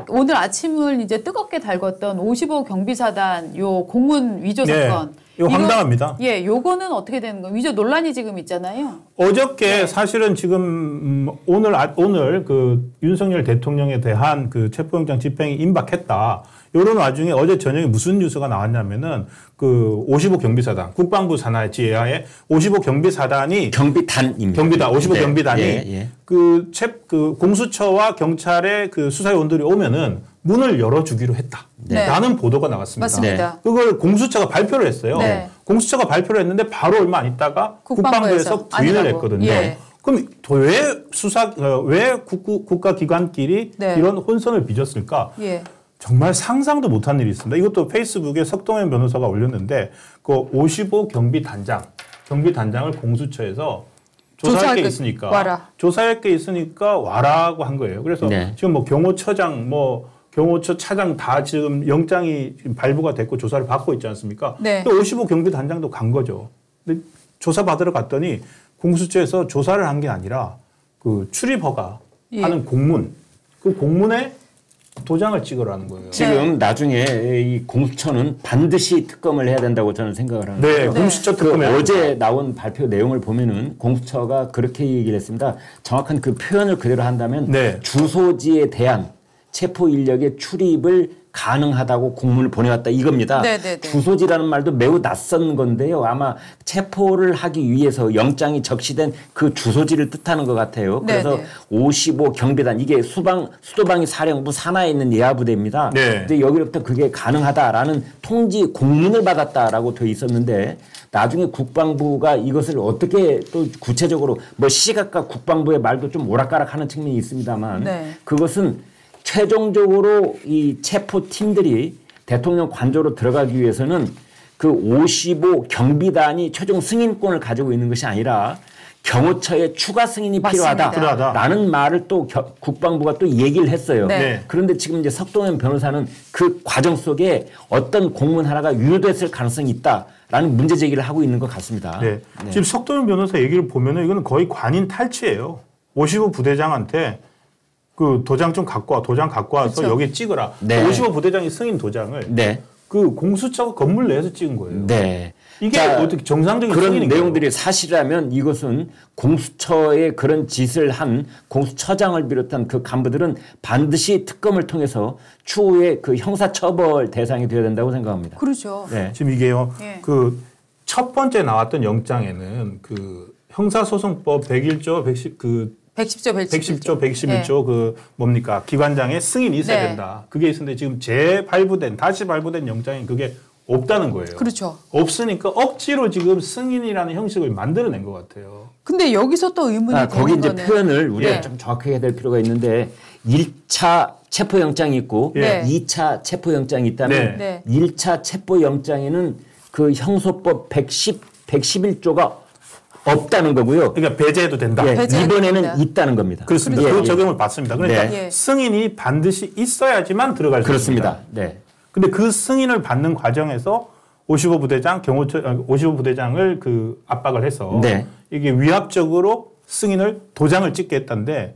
오늘 아침을 이제 뜨겁게 달궜던 55 경비사단 요 공문 위조 사건. 이거 황당합니다. 예, 요거는 어떻게 되는 거예요? 위조 논란이 지금 있잖아요. 어저께 사실은 지금 오늘 그 윤석열 대통령에 대한 그 체포영장 집행이 임박했다. 이런 와중에 어제 저녁에 무슨 뉴스가 나왔냐면은 그 55 경비사단 국방부 산하의 지하에 55 경비사단이 경비단입니다. 55 경비단이 그 공수처와 경찰의 그 수사요원들이 오면은 문을 열어주기로 했다라는 보도가 나왔습니다. 맞습니다. 그걸 공수처가 발표를 했어요. 공수처가 발표를 했는데 바로 얼마 안 있다가 국방부에서 부인을 했거든요. 그럼 왜 국가기관끼리 이런 혼선을 빚었을까? 정말 상상도 못한 일이 있습니다. 이것도 페이스북에 석동현 변호사가 올렸는데 그 55 경비단장을 공수처에서 조사할 게 있으니까 와라. 조사할 게 있으니까 와라고 한 거예요. 그래서 지금 뭐 경호처장 경호처 차장 다 지금 영장이 발부가 됐고 조사를 받고 있지 않습니까? 55 경비단장도 간 거죠. 근데 조사 받으러 갔더니 공수처에서 조사를 한 게 아니라 그 출입 허가하는 공문, 그 공문에 도장을 찍으라는 거예요. 지금 나중에 이 공수처는 반드시 특검을 해야 된다고 저는 생각을 합니다. 네, 공수처 특검에 어제 나온 발표 내용을 보면은 공수처가 그렇게 얘기를 했습니다. 정확한 그 표현을 그대로 한다면 주소지에 대한 체포 인력의 출입을 가능하다고 공문을 보내왔다 이겁니다. 주소지라는 말도 매우 낯선 건데요. 아마 체포를 하기 위해서 영장이 적시된 그 주소지를 뜻하는 것 같아요. 그래서 55 경비단 이게 수도방위 사령부 산하에 있는 예하부대입니다. 근데 여기로부터 그게 가능하다라는 통지 공문을 받았다라고 돼 있었는데 나중에 국방부가 이것을 어떻게 또 구체적으로 뭐 시각과 국방부의 말도 좀 오락가락하는 측면이 있습니다만 그것은 최종적으로 이 체포팀들이 대통령 관저로 들어가기 위해서는 그 55 경비단이 최종 승인권을 가지고 있는 것이 아니라 경호처의 추가 승인이 필요하다라는 말을 또 국방부가 또 얘기를 했어요. 그런데 지금 이제 석동현 변호사는 그 과정 속에 어떤 공문 하나가 유효됐을 가능성이 있다라는 문제 제기를 하고 있는 것 같습니다. 지금 석동현 변호사 얘기를 보면은 이거는 거의 관인 탈취예요. 55 부대장한테 그 도장 좀 갖고 와. 도장 갖고 와서 여기에 찍어라. 55 부대장이 승인 도장을 그 공수처가 건물 내에서 찍은 거예요. 이게 어떻게 정상적인 그런 승인인가요? 내용들이 사실이라면 이것은 공수처의 그런 짓을 한 공수처장을 비롯한 그 간부들은 반드시 특검을 통해서 추후에 그 형사처벌 대상이 되어야 된다고 생각합니다. 그렇죠. 지금 이게요. 그 첫 번째 나왔던 영장에는 그 형사소송법 101조 110조 111조 그 뭡니까 기관장의 승인이 있어야 된다. 그게 있었는데 지금 다시 발부된 영장에 그게 없다는 거예요. 없으니까 억지로 지금 승인이라는 형식을 만들어낸 것 같아요. 근데 여기서 또 의문이 되는 거기 이제 거는 표현을 우리가 좀 정확하게 해야 될 필요가 있는데 1차 체포영장이 있고 2차 체포영장이 있다면 1차 체포영장에는 그 형소법 111조가 없다는 거고요. 그러니까 배제해도 된다. 이번에는 있다는 겁니다. 그렇습니다. 그 적용을 받습니다. 그러니까 승인이 반드시 있어야지만 들어갈 수 있습니다. 근데 그 승인을 받는 과정에서 55 부대장을 그 압박을 해서 이게 위압적으로 도장을 찍게 했다는데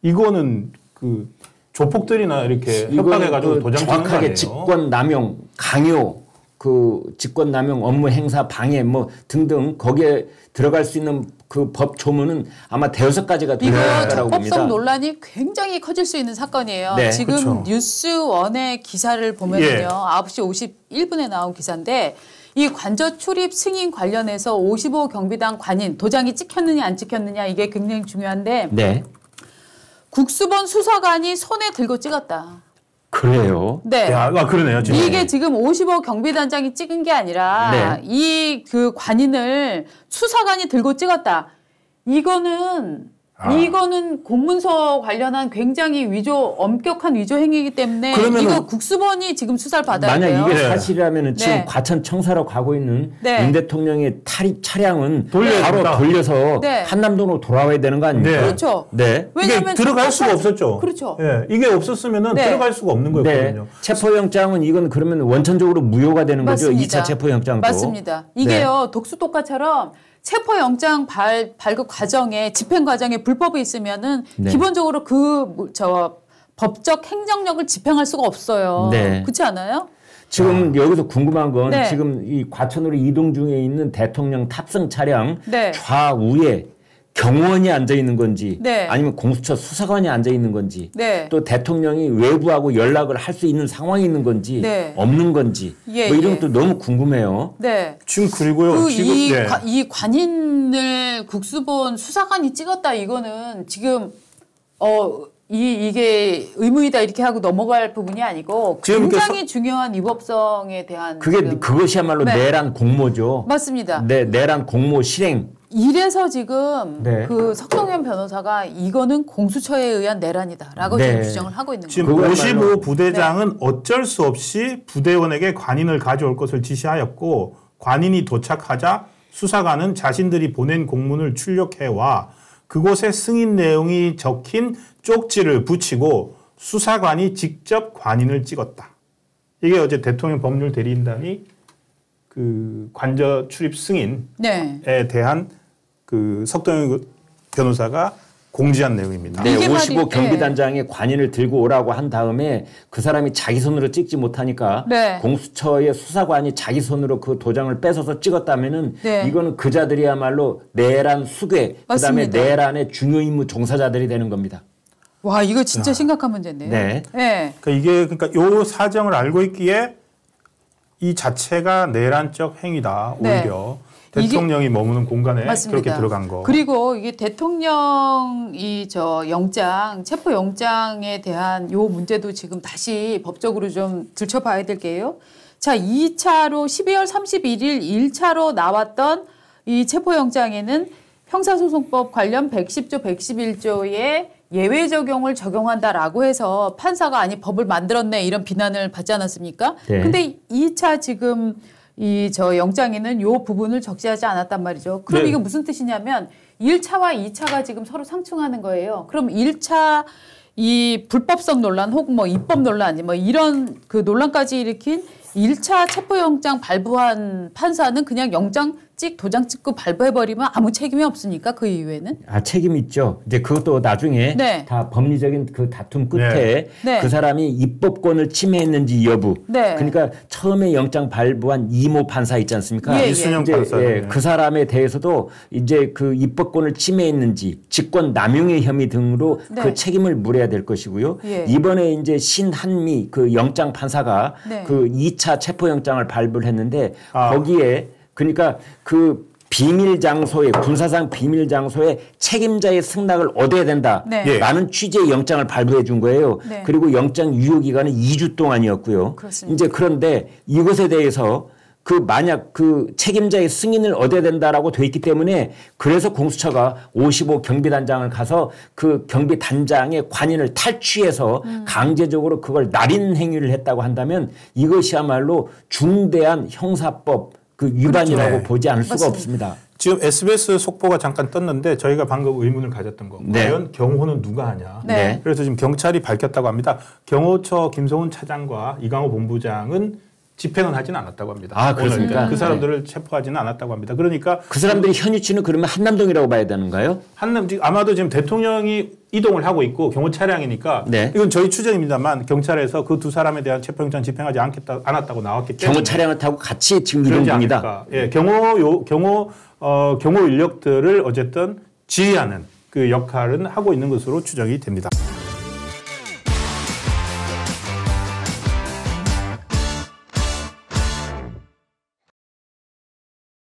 이거는 그 조폭들이나 이렇게 협박해가지고 도장 찍는 거 아니에요? 정확하게 직권남용, 강요, 그 직권남용, 업무 행사, 방해 뭐 등등 거기에 들어갈 수 있는 그 법 조문은 아마 대여섯 가지가 들어갈 거라고 봅니다. 이거 적법성 논란이 굉장히 커질 수 있는 사건이에요. 지금 뉴스원의 기사를 보면요. 9시 51분에 나온 기사인데 이 관저 출입 승인 관련해서 55 경비단 관인 도장이 찍혔느냐 안 찍혔느냐 이게 굉장히 중요한데 국수본 수사관이 손에 들고 찍었다. 그래요? 그러네요. 진짜. 이게 지금 55 경비단장이 찍은 게 아니라 이 그 관인을 수사관이 들고 찍었다. 이거는 공문서 관련한 굉장히 엄격한 위조 행위이기 때문에 이거 국수본이 지금 수사를 받아야 돼요. 만약 이게 사실이라면 지금 과천 청사로 가고 있는 윤 대통령의 차량은 바로 돌려서 한남동으로 돌아와야 되는 거 아닙니까? 그렇죠. 왜냐하면 이게 들어갈 수가 없었죠. 이게 없었으면 들어갈 수가 없는 거였거든요. 체포영장은 이건 그러면 원천적으로 무효가 되는 거죠. 2차 체포영장도. 맞습니다. 이게요. 독수독과처럼 체포영장 발급 과정에 집행 과정에 불법이 있으면은 기본적으로 법적 행정력을 집행할 수가 없어요. 네. 그렇지 않아요? 지금 여기서 궁금한 건 네. 지금 이 과천으로 이동 중에 있는 대통령 탑승 차량 네. 좌우에 경호원이 앉아 있는 건지 네. 아니면 공수처 수사관이 앉아 있는 건지 네. 또 대통령이 외부하고 연락을 할 수 있는 상황이 있는 건지 네. 없는 건지 뭐 이런 것도 너무 궁금해요. 네. 지금 그리고요. 지금 이 관인을 국수본 수사관이 찍었다 이거는 지금 이게 의무이다 이렇게 하고 넘어갈 부분이 아니고 굉장히 중요한 위법성에 대한 그것이야말로 네. 내란 공모죠. 맞습니다. 네, 내란 공모 실행. 이래서 지금 네. 그 석동현 변호사가 이거는 공수처에 의한 내란이다라고 네. 지금 주장을 하고 있는 거예요. 지금 55 부대장은 네. 어쩔 수 없이 부대원에게 관인을 가져올 것을 지시하였고 관인이 도착하자 수사관은 자신들이 보낸 공문을 출력해와 그곳에 승인 내용이 적힌 쪽지를 붙이고 수사관이 직접 관인을 찍었다. 이게 어제 대통령 법률 대리인단이 그 관저 출입 승인에 네. 대한 그 석동현 변호사가 공지한 내용입니다. 네, 55 경비단장의 관인을 들고 오라고 한 다음에 그 사람이 자기 손으로 찍지 못하니까 네. 공수처의 수사관이 자기 손으로 그 도장을 뺏어서 찍었다면은 네. 이거는 그자들이야말로 내란 수괴, 그다음에 내란의 중요 임무 종사자들이 되는 겁니다. 와, 이거 진짜 심각한 문제인데요. 네. 네. 그러니까 요 사정을 알고 있기에 이 자체가 내란적 행위다. 오히려. 네. 대통령이 머무는 공간에 맞습니다. 그렇게 들어간 거. 그리고 이게 대통령 영장, 체포 영장에 대한 요 문제도 지금 다시 법적으로 좀 들춰봐야 될 게요. 자, 2차로 12월 31일 1차로 나왔던 이 체포 영장에는 형사소송법 관련 110조, 111조의 예외 적용을 적용한다라고 해서 판사가 아니 법을 만들었네 이런 비난을 받지 않았습니까? 네. 근데 2차 지금 영장에는 요 부분을 적시하지 않았단 말이죠. 그럼 네. 이거 무슨 뜻이냐면 1차와 2차가 지금 서로 상충하는 거예요. 그럼 1차 이 불법성 논란 혹은 뭐 입법 논란 뭐 이런 그 논란까지 일으킨 1차 체포영장 발부한 판사는 그냥 영장 도장 찍고 발부해버리면 아무 책임이 없습니까? 그 이후에는? 책임이 있죠. 이제 그것도 나중에 네. 다 법리적인 그 다툼 끝에 네. 그 사람이 입법권을 침해했는지 여부. 네. 그러니까 처음에 영장 발부한 이모 판사 있지 않습니까? 이순영 판사. 그 사람에 대해서도 이제 그 입법권을 침해했는지 직권 남용의 혐의 등으로 네. 그 책임을 물어야 될 것이고요. 예. 이번에 이제 신한미 그 영장 판사가 네. 그 2차 체포영장을 발부를 했는데 거기에 그러니까 그 비밀 장소에 군사상 비밀 장소에 책임자의 승낙을 얻어야 된다라는 네. 취지의 영장을 발부해 준 거예요. 네. 그리고 영장 유효 기간은 2주 동안이었고요. 그렇습니다. 이제 그런데 이것에 대해서 그 만약 그 책임자의 승인을 얻어야 된다라고 돼 있기 때문에 그래서 공수처가 55 경비단장을 가서 그 경비단장의 관인을 탈취해서 강제적으로 그걸 날인 행위를 했다고 한다면 이것이야말로 중대한 형사법 그 위반이라고 그렇죠. 보지 않을 수가 맞습니다. 없습니다. 지금 SBS 속보가 잠깐 떴는데 저희가 방금 의문을 가졌던 거. 네. 과연 경호는 누가 하냐. 네. 그래서 지금 경찰이 밝혔다고 합니다. 경호처 김성훈 차장과 이강호 본부장은 집행은 하진 않았다고 합니다. 그렇습니까? 그 사람들을 체포하지는 않았다고 합니다. 그러니까 그 사람들이 현위치는 그러면 한남동이라고 봐야 되는가요? 아마도 지금 대통령이 이동을 하고 있고 경호 차량이니까 네. 이건 저희 추정입니다만 경찰에서 그 두 사람에 대한 체포영장 집행하지 않았다고 나왔기 때문에 경호 차량을 타고 같이 지금 이동 중이다. 예, 경호 인력들을 어쨌든 지휘하는 그 역할은 하고 있는 것으로 추정이 됩니다.